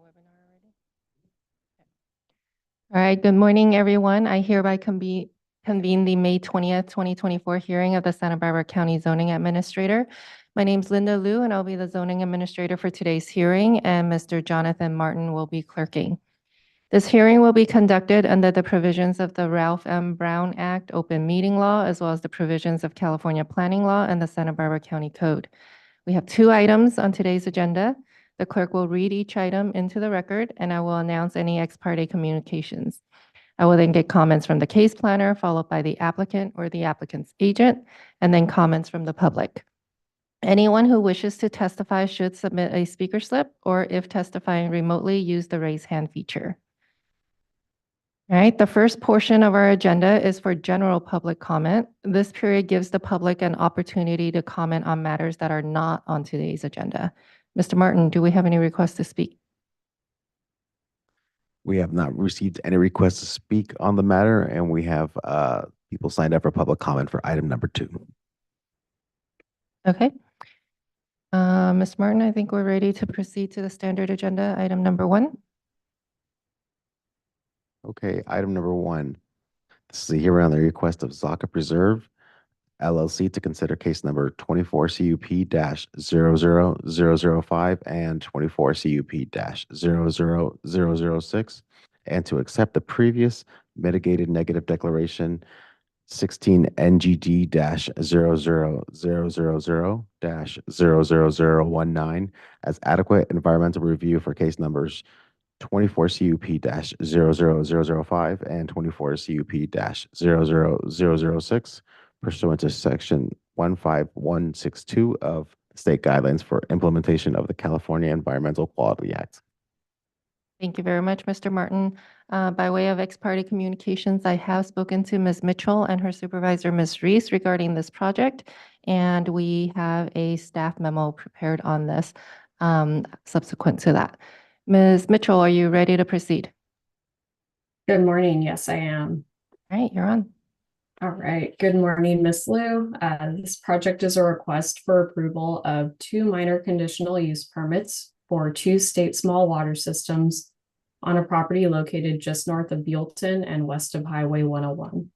webinar already? All right, good morning, everyone. I hereby convene the May 20th, 2024 hearing of the Santa Barbara County Zoning Administrator. My name's Linda Liu, and I'll be the zoning administrator for today's hearing, and Mr. Jonathan Martin will be clerking. This hearing will be conducted under the provisions of the Ralph M. Brown Act Open Meeting Law, as well as the provisions of California Planning Law and the Santa Barbara County Code. We have 2 items on today's agenda. The clerk will read each item into the record, and I will announce any ex parte communications. I will then get comments from the case planner, followed by the applicant or the applicant's agent, and then comments from the public. Anyone who wishes to testify should submit a speaker slip, or if testifying remotely, use the raise hand feature. All right, the first portion of our agenda is for general public comment. This period gives the public an opportunity to comment on matters that are not on today's agenda. Mr. Martin, do we have any requests to speak? We have not received any requests to speak on the matter, and we have people signed up for public comment for item number 2. Okay. Ms. Martin, I think we're ready to proceed to the standard agenda, item number 1. Okay, item number 1. This is a hearing on the request of Zaka Preserve LLC to consider case number 24 CUP-00005 and 24 CUP-00006, and to accept the previous mitigated negative declaration 16 NGD-00000-00019 as adequate environmental review for case numbers 24 CUP-00005 and 24 CUP-00006 pursuant to section 15162 of state guidelines for implementation of the California Environmental Quality Act. Thank you very much, Mr. Martin. By way of ex parte communications, I have spoken to Ms. Mitchell and her supervisor, Ms. Reese, regarding this project, and we have a staff memo prepared on this subsequent to that. Ms. Mitchell, are you ready to proceed? Good morning. Yes, I am. All right, you're on. All right. Good morning, Ms. Liu. This project is a request for approval of 2 minor conditional use permits for 2 state small water systems on a property located just north of Buellton and west of Highway 101.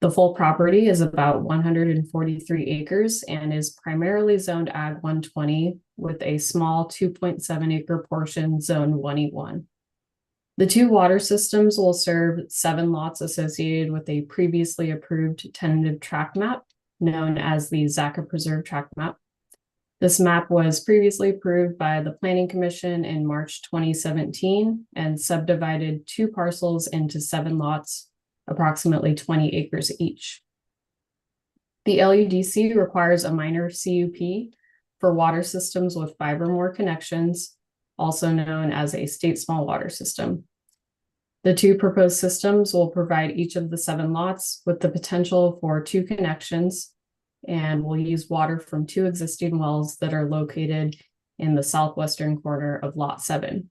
The full property is about 143 acres and is primarily zoned Ag 120 with a small 2.7 acre portion zoned 1E1. The 2 water systems will serve 7 lots associated with a previously approved tentative tract map known as the Zaka Preserve Tract Map. This map was previously approved by the Planning Commission in March 2017 and subdivided 2 parcels into 7 lots, approximately 20 acres each. The LUDC requires a minor CUP for water systems with 5 or more connections, also known as a state small water system. The 2 proposed systems will provide each of the 7 lots with the potential for 2 connections and will use water from 2 existing wells that are located in the southwestern corner of Lot 7.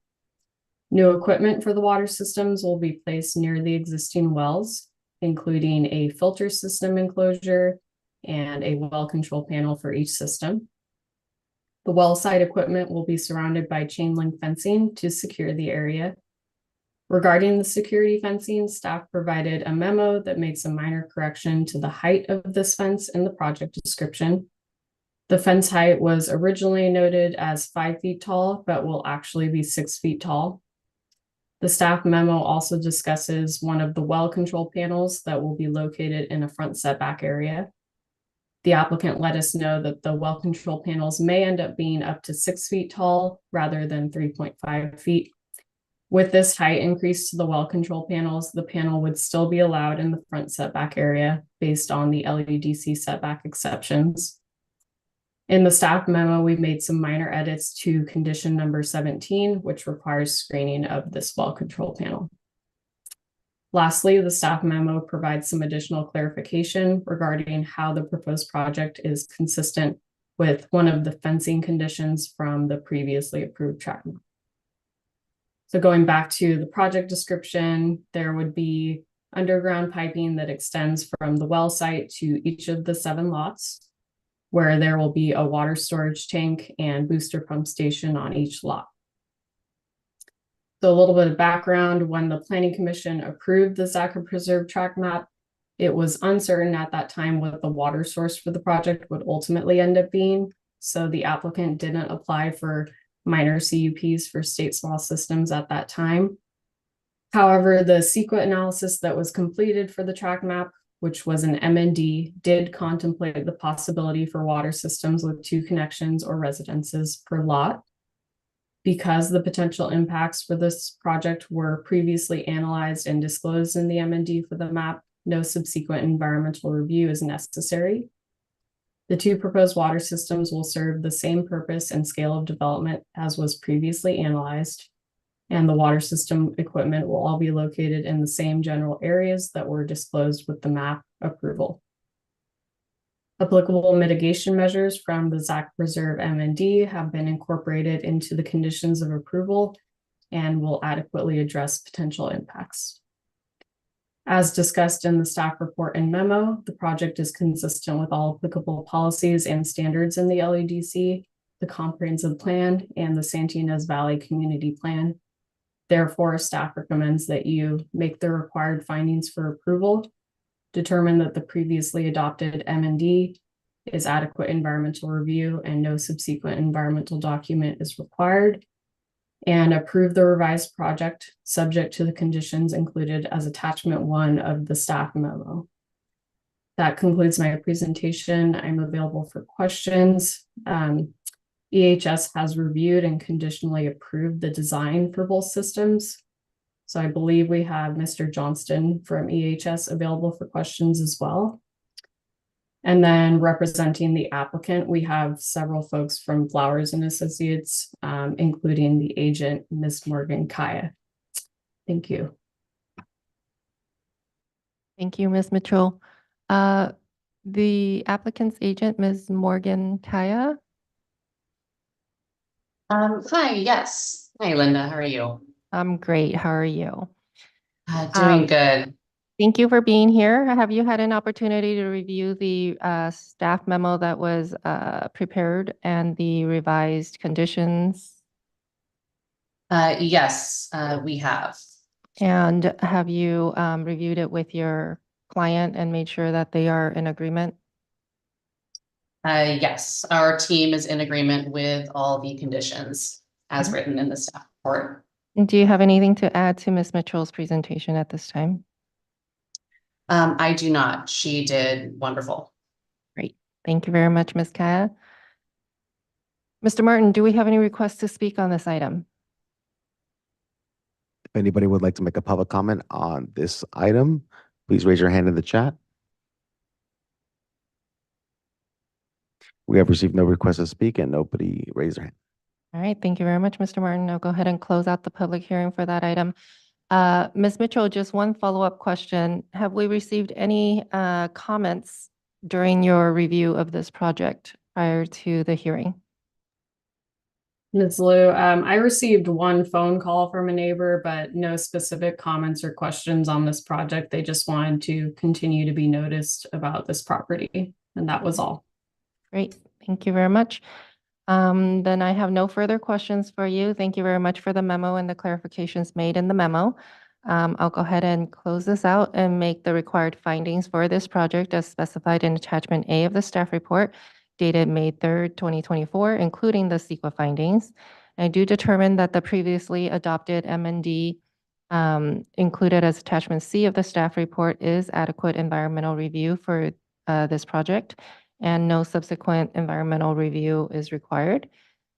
New equipment for the water systems will be placed near the existing wells, including a filter system enclosure and a well control panel for each system. The well site equipment will be surrounded by chain link fencing to secure the area. Regarding the security fencing, staff provided a memo that makes a minor correction to the height of this fence in the project description. The fence height was originally noted as 5 feet tall, but will actually be 6 feet tall. The staff memo also discusses one of the well control panels that will be located in a front setback area. The applicant let us know that the well control panels may end up being up to 6 feet tall rather than 3.5 feet. With this height increase to the well control panels, the panel would still be allowed in the front setback area based on the LUDC setback exceptions. In the staff memo, we made some minor edits to condition number 17, which requires screening of this well control panel. Lastly, the staff memo provides some additional clarification regarding how the proposed project is consistent with one of the fencing conditions from the previously approved tract map. So going back to the project description, there would be underground piping that extends from the well site to each of the 7 lots, where there will be a water storage tank and booster pump station on each lot. So a little bit of background, when the Planning Commission approved the Zacha Preserve tract map, it was uncertain at that time what the water source for the project would ultimately end up being. So the applicant didn't apply for minor CUPs for state small systems at that time. However, the CEQA analysis that was completed for the tract map, which was an MND, did contemplate the possibility for water systems with 2 connections or residences per lot. Because the potential impacts for this project were previously analyzed and disclosed in the MND for the map, no subsequent environmental review is necessary. The 2 proposed water systems will serve the same purpose and scale of development as was previously analyzed, and the water system equipment will all be located in the same general areas that were disclosed with the map approval. Applicable mitigation measures from the Zacha Preserve MND have been incorporated into the conditions of approval and will adequately address potential impacts. As discussed in the staff report and memo, the project is consistent with all applicable policies and standards in the LEDC, the comprehensive plan, and the Santa Ynez Valley Community Plan. Therefore, staff recommends that you make the required findings for approval, determine that the previously adopted MND is adequate environmental review and no subsequent environmental document is required, and approve the revised project subject to the conditions included as attachment 1 of the staff memo. That concludes my presentation. I'm available for questions. EHS has reviewed and conditionally approved the design for both systems. So I believe we have Mr. Johnston from EHS available for questions as well. And then representing the applicant, we have several folks from Flowers and Associates, including the agent, Ms. Morgan Kaya. Thank you. Thank you, Ms. Mitchell. The applicant's agent, Ms. Morgan Kaya. Hi, yes. Hi, Linda. How are you? I'm great. How are you? Doing good. Thank you for being here. Have you had an opportunity to review the staff memo that was prepared and the revised conditions? Yes, we have. And have you reviewed it with your client and made sure that they are in agreement? Yes, our team is in agreement with all the conditions as written in the staff report. And do you have anything to add to Ms. Mitchell's presentation at this time? I do not. She did wonderful. Great. Thank you very much, Ms. Kaya. Mr. Martin, do we have any requests to speak on this item? If anybody would like to make a public comment on this item, please raise your hand in the chat. We have received no requests to speak and nobody raised their hand. All right, thank you very much, Mr. Martin. I'll go ahead and close out the public hearing for that item. Ms. Mitchell, just one follow-up question. Have we received any comments during your review of this project prior to the hearing? Ms. Liu, I received one phone call from a neighbor, but no specific comments or questions on this project. They just wanted to continue to be noticed about this property, and that was all. Great, thank you very much. Then I have no further questions for you. Thank you very much for the memo and the clarifications made in the memo. I'll go ahead and close this out and make the required findings for this project as specified in attachment A of the staff report dated May 3rd, 2024, including the CEQA findings. I do determine that the previously adopted MND included as attachment C of the staff report is adequate environmental review for this project, and no subsequent environmental review is required.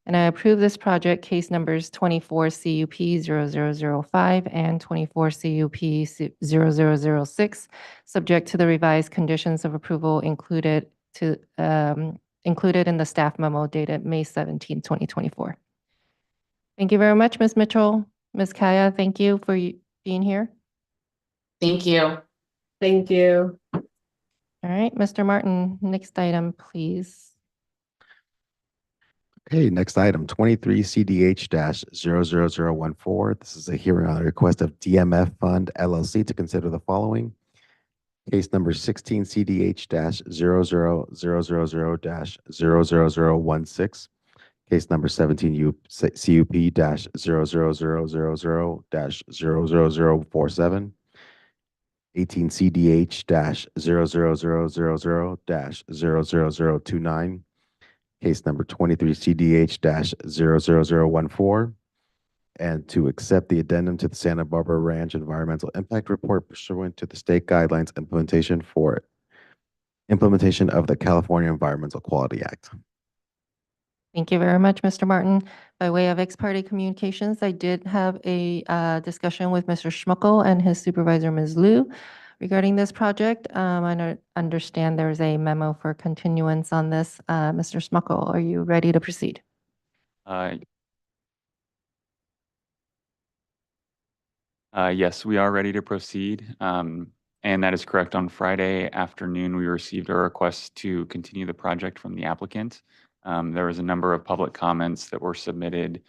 And I approve this project case numbers 24 CUP 0005 and 24 CUP 0006, subject to the revised conditions of approval included in the staff memo dated May 17, 2024. Thank you very much, Ms. Mitchell. Ms. Kaya, thank you for being here. Thank you. Thank you. All right, Mr. Martin, next item, please. Okay, next item, 23 CDH-00014. This is a hearing on the request of DMF Fund LLC to consider the following. Case number 16 CDH-00000-00016. Case number 17 CUP dash 00000-00047. 18 CDH dash 00000-00029. Case number 23 CDH dash 00014. And to accept the addendum to the Santa Barbara Ranch Environmental Impact Report pursuant to the state guidelines implementation of the California Environmental Quality Act. Thank you very much, Mr. Martin. By way of ex parte communications, I did have a discussion with Mr. Schmuckel and his supervisor, Ms. Liu, regarding this project. I understand there's a memo for continuance on this. Mr. Schmuckel, are you ready to proceed? Yes, we are ready to proceed. And that is correct. On Friday afternoon, we received a request to continue the project from the applicant. There was a number of public comments that were submitted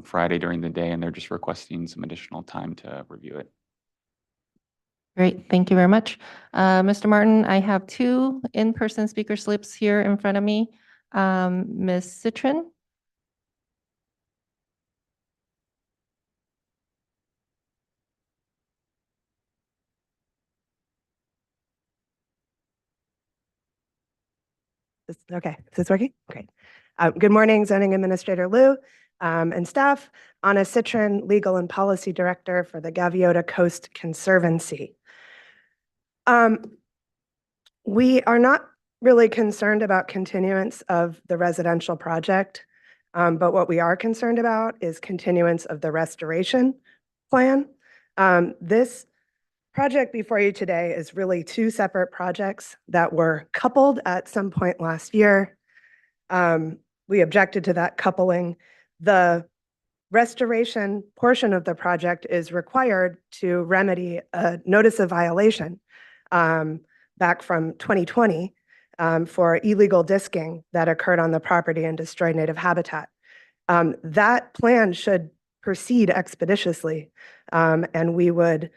Friday during the day, and they're just requesting some additional time to review it. Great, thank you very much. Mr. Martin, I have two in-person speaker slips here in front of me. Ms. Citrin? Okay, is this working? Great. Good morning, Zoning Administrator Liu and staff. Anna Citrin, Legal and Policy Director for the Gaviota Coast Conservancy. We are not really concerned about continuance of the residential project, but what we are concerned about is continuance of the restoration plan. This project before you today is really two separate projects that were coupled at some point last year. We objected to that coupling. The restoration portion of the project is required to remedy a notice of violation back from 2020 for illegal disking that occurred on the property and destroyed native habitat. That plan should proceed expeditiously, and we would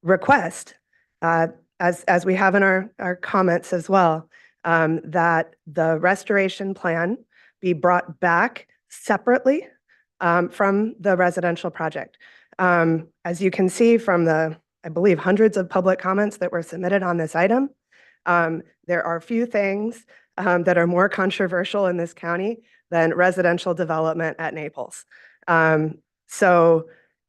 request, as we have in our comments as well, that the restoration plan be brought back separately from the residential project. As you can see from the, I believe, hundreds of public comments that were submitted on this item, there are few things that are more controversial in this county than residential development at Naples.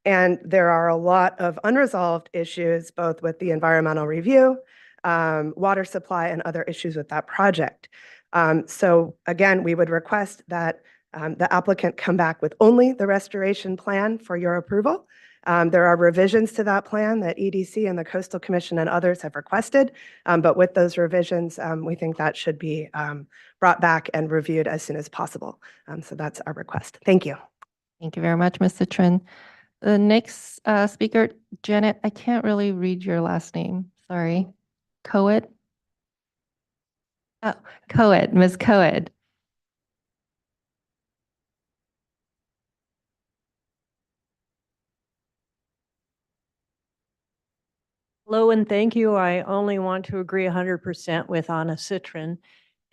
And there are a lot of unresolved issues, both with the environmental review, water supply, and other issues with that project. So again, we would request that the applicant come back with only the restoration plan for your approval. There are revisions to that plan that EDC and the Coastal Commission and others have requested, but with those revisions, we think that should be brought back and reviewed as soon as possible. So that's our request. Thank you. Thank you very much, Ms. Citrin. The next speaker, Janet, I can't really read your last name. Sorry. Coed? Oh, Coed, Ms. Coed. Hello and thank you. I only want to agree 100% with Anna Citrin.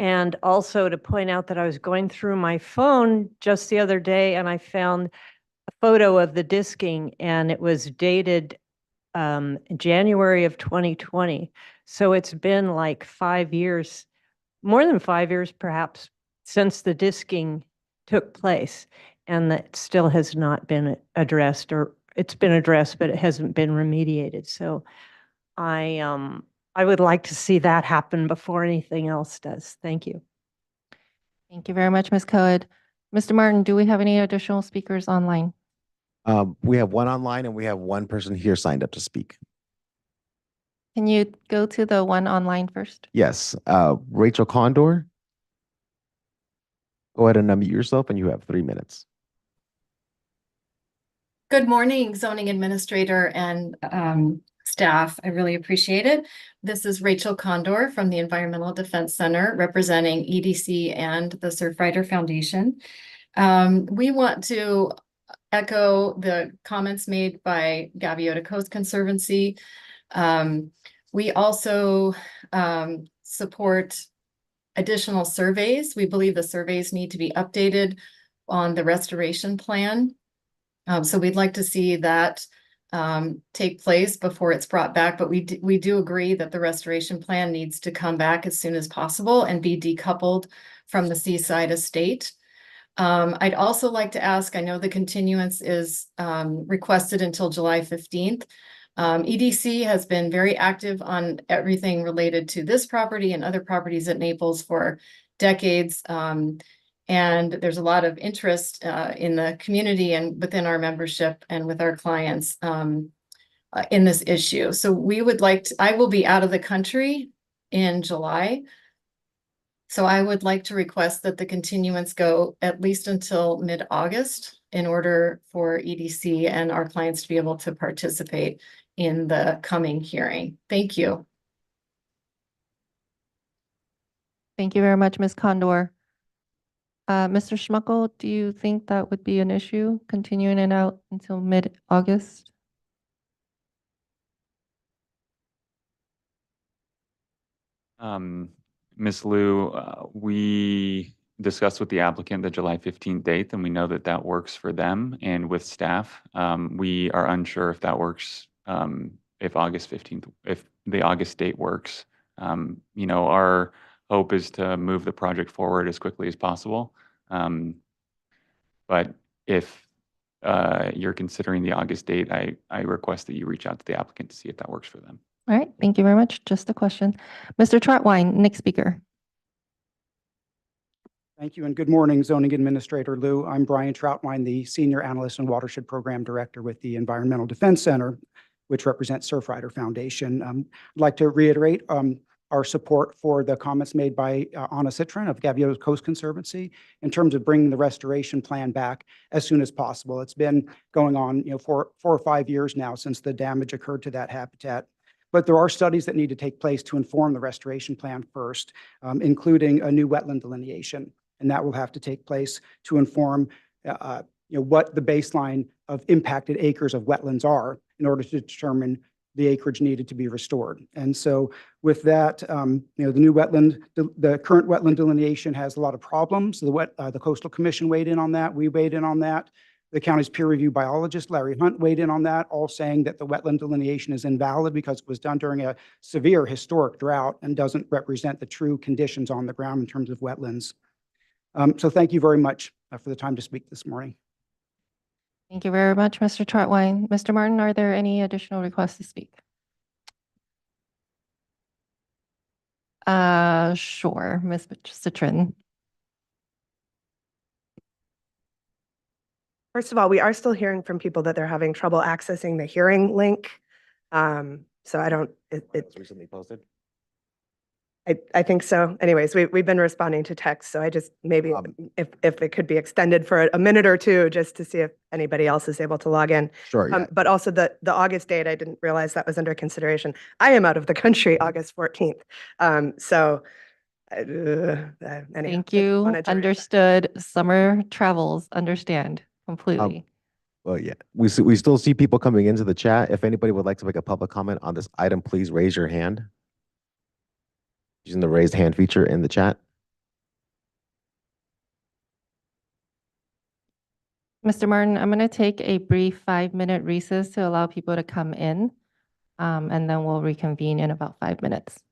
And also to point out that I was going through my phone just the other day and I found a photo of the disking and it was dated January of 2020. So it's been like 5 years, more than 5 years perhaps, since the disking took place. And that still has not been addressed, or it's been addressed, but it hasn't been remediated. So I would like to see that happen before anything else does. Thank you. Thank you very much, Ms. Coed. Mr. Martin, do we have any additional speakers online? We have one online and we have one person here signed up to speak. Can you go to the one online first? Yes, Rachel Condor. Go ahead and unmute yourself and you have 3 minutes. Good morning, Zoning Administrator and staff. I really appreciate it. This is Rachel Condor from the Environmental Defense Center representing EDC and the Surfrider Foundation. We want to echo the comments made by Gaviota Coast Conservancy. We also support additional surveys. We believe the surveys need to be updated on the restoration plan. So we'd like to see that take place before it's brought back, but we do agree that the restoration plan needs to come back as soon as possible and be decoupled from the Seaside Estate. I'd also like to ask, I know the continuance is requested until July 15th. EDC has been very active on everything related to this property and other properties at Naples for decades. And there's a lot of interest in the community and within our membership and with our clients in this issue. So we would like to, I will be out of the country in July. So I would like to request that the continuance go at least until mid-August in order for EDC and our clients to be able to participate in the coming hearing. Thank you. Thank you very much, Ms. Condor. Mr. Schmuckel, do you think that would be an issue, continuing it out until mid-August? Ms. Liu, we discussed with the applicant the July 15th date, and we know that that works for them and with staff. We are unsure if that works, if August 15th, if the August date works. You know, our hope is to move the project forward as quickly as possible. But if you're considering the August date, I request that you reach out to the applicant to see if that works for them. All right, thank you very much. Just a question. Mr. Trotwine, next speaker. Thank you and good morning, Zoning Administrator Liu. I'm Brian Troutwine, the Senior Analyst and Watershed Program Director with the Environmental Defense Center, which represents Surfrider Foundation. I'd like to reiterate our support for the comments made by Anna Citrin of Gaviota Coast Conservancy in terms of bringing the restoration plan back as soon as possible. It's been going on, for 4 or 5 years now since the damage occurred to that habitat. But there are studies that need to take place to inform the restoration plan first, including a new wetland delineation. And that will have to take place to inform what the baseline of impacted acres of wetlands are in order to determine the acreage needed to be restored. And so with that, the new wetland, the current wetland delineation has a lot of problems. The Coastal Commission weighed in on that. We weighed in on that. The county's peer review biologist, Larry Hunt, weighed in on that, all saying that the wetland delineation is invalid because it was done during a severe historic drought and doesn't represent the true conditions on the ground in terms of wetlands. So thank you very much for the time to speak this morning. Thank you very much, Mr. Trotwine. Mr. Martin, are there any additional requests to speak? Sure, Ms. Citrin. First of all, we are still hearing from people that they're having trouble accessing the hearing link. So I don't, It's recently posted. I think so. Anyways, we've been responding to text, so I just maybe if it could be extended for a minute or two, just to see if anybody else is able to log in. Sure, yeah. But also the August date, I didn't realize that was under consideration. I am out of the country August 14th. Anyhow, Thank just you. wanted to Understood. Summer travels, understand completely. Well, yeah, we still see people coming into the chat. If anybody would like to make a public comment on this item, please raise your hand using the raised hand feature in the chat. Mr. Martin, I'm going to take a brief 5-minute recess to allow people to come in, and then we'll reconvene in about 5 minutes.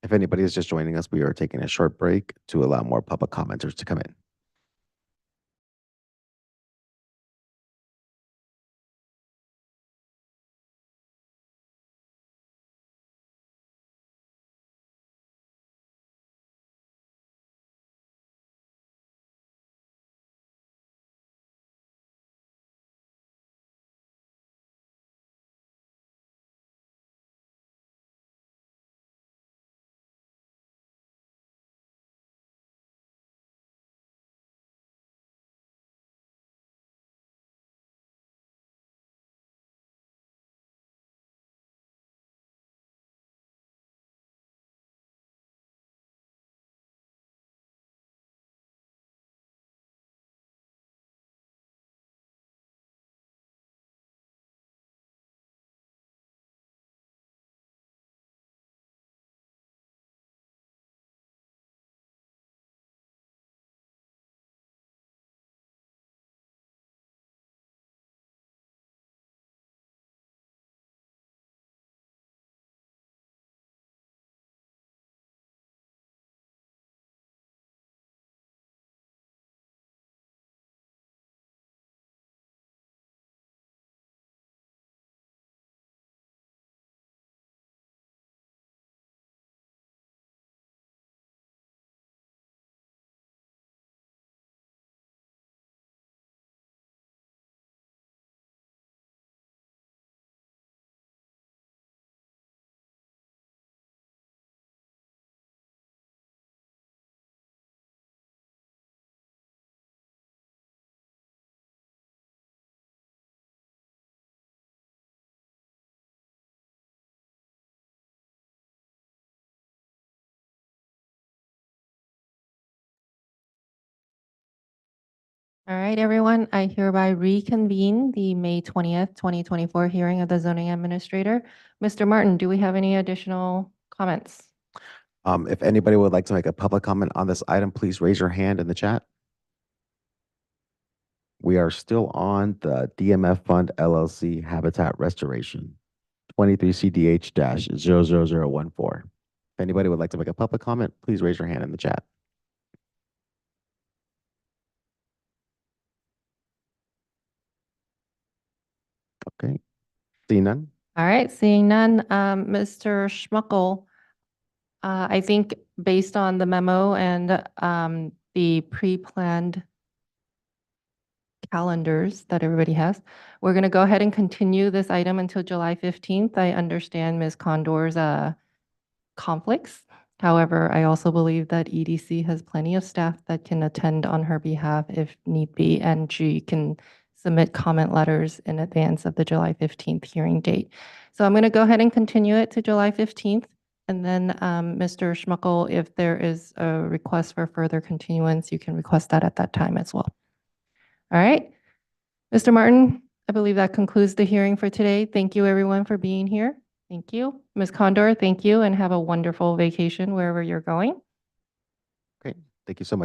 If anybody is just joining us, we are taking a short break to allow more public commenters to come in. All right, everyone, I hereby reconvene the May 20th, 2024 hearing of the zoning administrator. Mr. Martin, do we have any additional comments? If anybody would like to make a public comment on this item, please raise your hand in the chat. We are still on the DMF Fund LLC Habitat Restoration, 23 CDH-00014. If anybody would like to make a public comment, please raise your hand in the chat. Okay, seeing none? All right, seeing none, Mr. Schmuckel, I think based on the memo and the pre-planned calendars that everybody has, we're going to go ahead and continue this item until July 15th. I understand Ms. Condor's conflicts. However, I also believe that EDC has plenty of staff that can attend on her behalf if need be, and she can submit comment letters in advance of the July 15th hearing date. So I'm going to go ahead and continue it to July 15th. And then, Mr. Schmuckel, if there is a request for further continuance, you can request that at that time as well. All right. Mr. Martin, I believe that concludes the hearing for today. Thank you, everyone, for being here. Thank you. Ms. Condor, thank you, and have a wonderful vacation wherever you're going. Okay, thank you so much.